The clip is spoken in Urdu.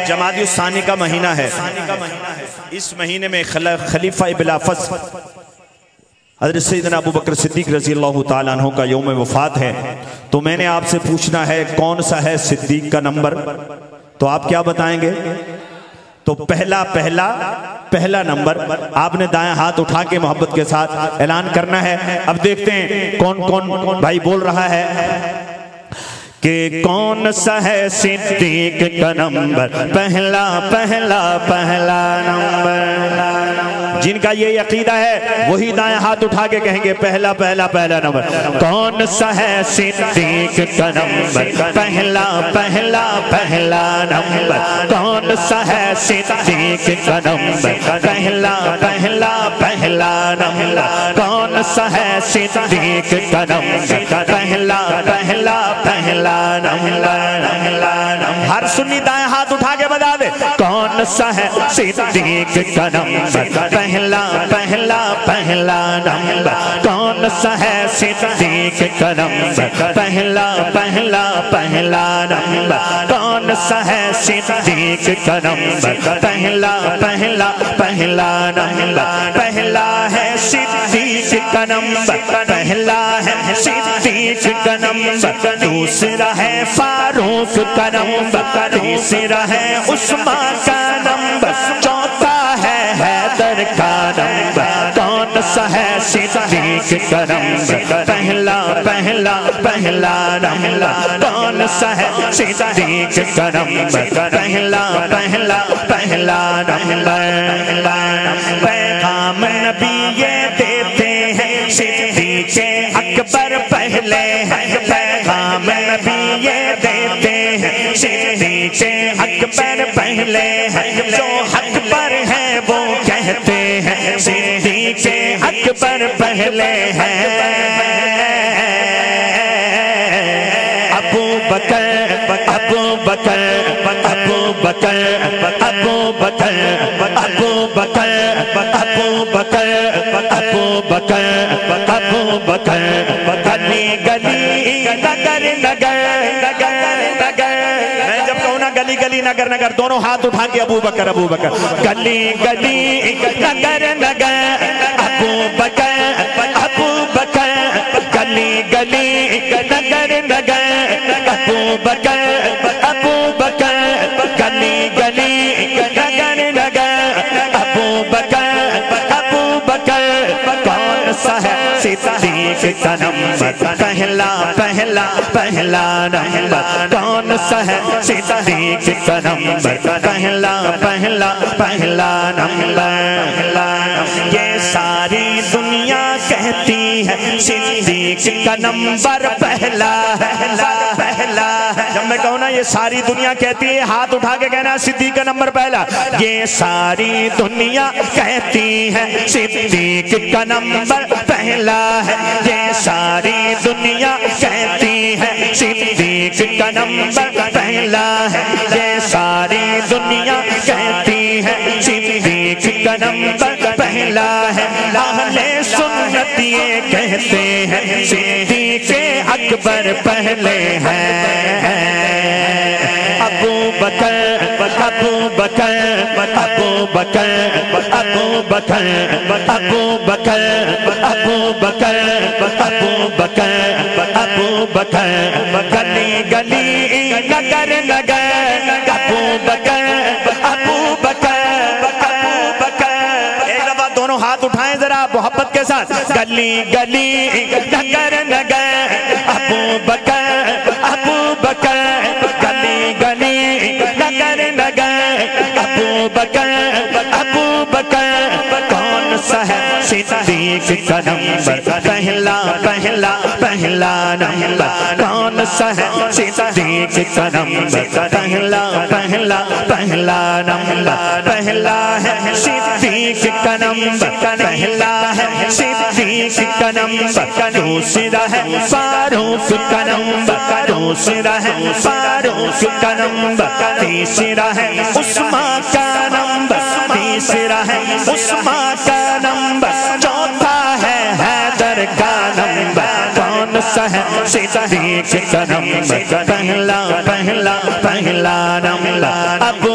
جمادی الثانی کا مہینہ ہے، اس مہینے میں خلیفہ بلافظ حضرت سیدنا ابو بکر صدیق رضی اللہ تعالیٰ عنہ کا یوم وفات ہے۔ تو میں نے آپ سے پوچھنا ہے کون سا ہے صدیق کا نمبر، تو آپ کیا بتائیں گے؟ تو پہلا نمبر آپ نے دائیں ہاتھ اٹھا کے محبت کے ساتھ اعلان کرنا ہے۔ اب دیکھتے ہیں کون بھائی بول رہا ہے کہ کون سا ہے صدیق کا نمبر، پہلا نمبر۔ جن کا یہ عقیدہ ہے وہی دائیں ہاتھ اٹھا کے کہیں گے پہلا نمبر۔ کون سا ہے صدیق کا نمبر، پہلا نمبر۔ کون سا ہے صدیق کا نمبر، پہلا نمبر۔ کون سا ہے صدیق کا نمبر، پہلا نمبر۔ ہر سنی دائیں ہاتھ اٹھا کے بتا دے کون سا ہے صدیق کا نمبر، پہلا نمبر۔ کون سا ہے صدیق کا نمبر، پہلا نمبر۔ کون سا ہے صدیق کا نمبر، پہلا نمبر۔ پہلا ہے صدیق کا نمبر، پہلا ہے صدیق کا نمبر۔ دوسرا ہے فاروق کا نمبر، تیسرا ہے عثمان کا نمبر، چوتھا ہے حیدر کا نمبر۔ کون سا ہے صدیق کا نمبر، پہلا نمبر۔ کون سا ہے صدیق کا نمبر، پہلا نمبر۔ پیغام نبی یہ دیتے ہیں صدیق اکبر پہلے ہیں، پیغام نبی یہ دیتے ہیں صدیق اکبر پہلے ہیں، جو حق پر ہے وہ کہتے ہیں صدیق اکبر پہلے ہیں۔ ابو بکر ابو بکر ابو بکر ابو بکر ابو بکر ابو بکر ابو بکر ابو بکر گلی گلی نگر نگر نگر۔ میں جب کہوں نا گلی گلی نگر نگر دونوں ہاتھ اٹھا کے ابو بکر گلی گلی نگر نگر ابو بکر گلی گلی نگر نگر ابو بکر گلی گلی نگر نگر ابو بکر۔ کون سا ہے صدیق کا نمبر، پہلا نمبر۔ کون سا ہے صدیق کا نمبر، پہلا نمبر۔ یہ ساری دنیا کہتی ہے صدیق کا نمبر پہلا ہے۔ جب میں کہوں نا یہ ساری دنیا کہتی ہے، ہاتھ اٹھا کے کہنا صدیق کا نمبر پہلا۔ یہ ساری دنیا کہتی ہے صدیق کا نمبر پہلا ہے، یہ ساری دنیا کہتی ہے صدیق کا نمبر پہلا ہے، یہ ساری دنیا کہتی ہے صدیق کا نمبر پہلا ہے۔ اہل سنت یہ کہتے ہیں صدیق اکبر پہلے ہیں۔ ابو بکر ابو بکر ابو بکر ابو بکر ابو بکر ابو بکر ابو بکر ابو بکر گلی گلی نگر نگر ابو بکر ابو بکر۔ ایک دفعہ دونوں ہاتھ اٹھائیں ذرا محبت کے ساتھ، گلی گلی نگر نگر ابو بکر گلی گلی نگر نگر ابو بکر۔ کون سا ہے صدیق کا نمبر، پہلا نمبر۔ کون سا ہے صدیق کا نمبر، پہلا نمبر۔ پہلا ہے صدیق کا نمبر، پہلا ہے صدیق کا نمبر۔ دوسرا ہے فاروق کا نمبر، دوسرا ہے فاروق کا نمبر۔ تیسرا ہے عثمان کا نمبر، تیسرا ہے عثمان کا نمبر۔ چوتھا ہے حیدر کا نمبر۔ کون سا ہے صدیق کا نمبر، پہلا نمبر۔ ابو